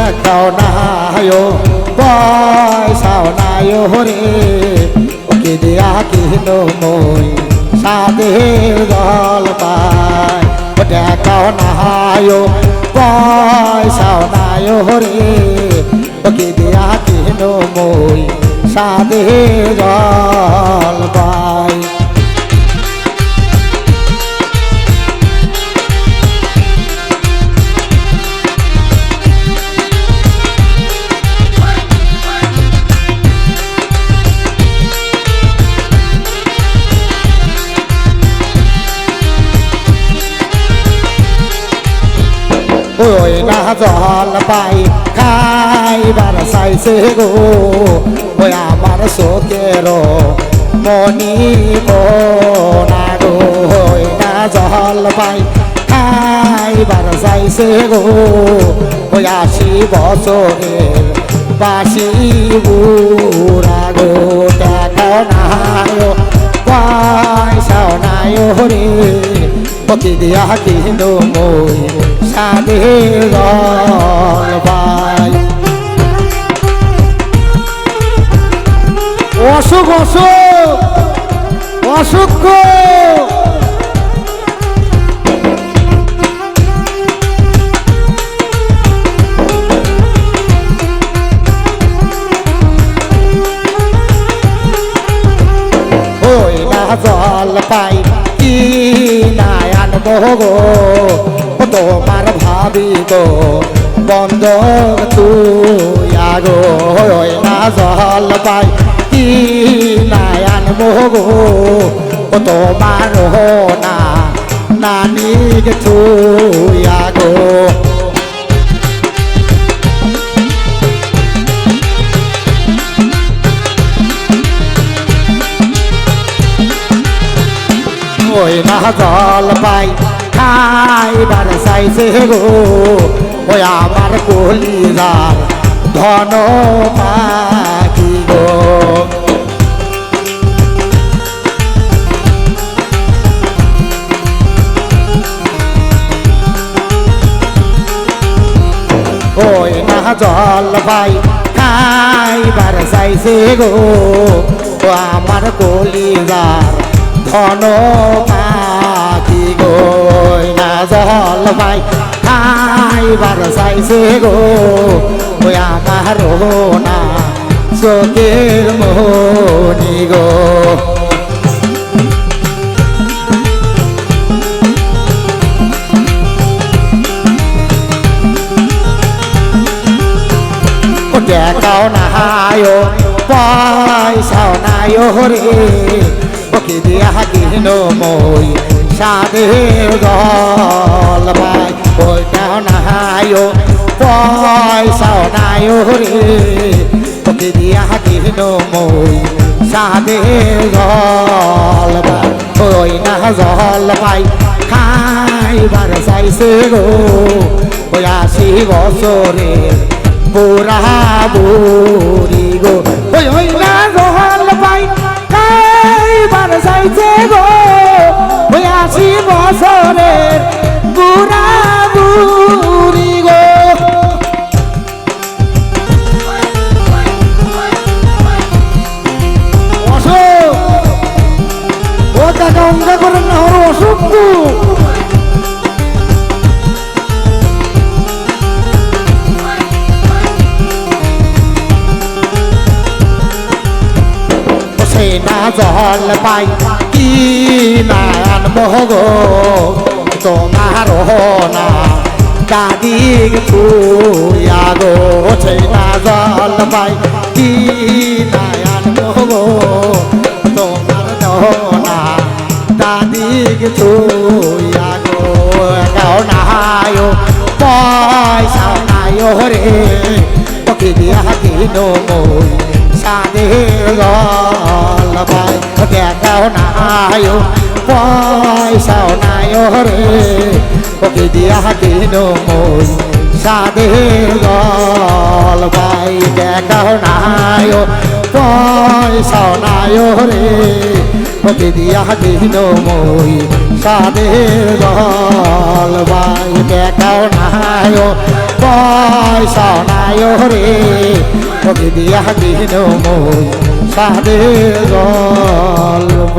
দেখাও নায় পয়সাও নাই রে ওকে দিয়া কিন মই সাদের জল পাই দেখাও নায় পয়সাও নাই রে ওকে দিয়া কিন মই সাদের জল পাই ওই না জল পাই খাইবার চাইছে গো ওই আমার চোখের মনি না গো ওই না জল পাই খাইবার চাইছে গো ওই 80 বছরের বাসি বুড়া গো দেখাও নাই পয়সাও নাই রে ওকে দিয়া কিন মই সাদের জল পাই অসুখ অসুখ অসুখ ওই না জল পাই কি না আনবো গো তোমার ভাবি গো বন্ধ তুই আগো না জল পাই কি না আনবো গো তোমার না নানি তুই আগো ওই না জল পাই খাইবার চাইছে গো ওই আমার কলিজার ধন পাখি গো ওই না জল পাই খাইবার চাইছে গো ও আমার কলিজার ধন পাখি গো না জল পাই খাইবার চাইছে গো ওই আমার না চোখের মনি গো দেখাও নাই পয়সাও নাই রে ওকে দিয়া কিন মই সাদের জল পাই ওইটাও নাই পয়সাও নাই রে ওকে দিয়া কিন মই সাদের জল পাই ওই না জল পাই খাইবার চাইছে গো ওই 80 বছরের বুড়া বুড়ি গো ওই না জল পাই খাইবার চাইছে গো ওই 80 বছরের বুড়া বুড়ি গো অসুখ ও কাকা অঙ্গা করেন না ওর অসুখ না জল পাই কি না আনবো গো তোমার না দাদি তুই আগো না জল পাই কি না আনবো গো তোমার না দাদি তুই আগো গাও নাই পয়সা নাই রে ওকে দিয়া কিন মই সাদের জল পাই দেখাও নাই পয়সাও নাই রে ওকে দিয়া কিন মই সাদের জল পাই দেখাও নাই পয়সাও নাই রে ওকে দিয়া কিন মই সাদের জল পাই দেখাও নাই পয়সা নাই রে তোকে দিয়া দিন মই সাদের গল্প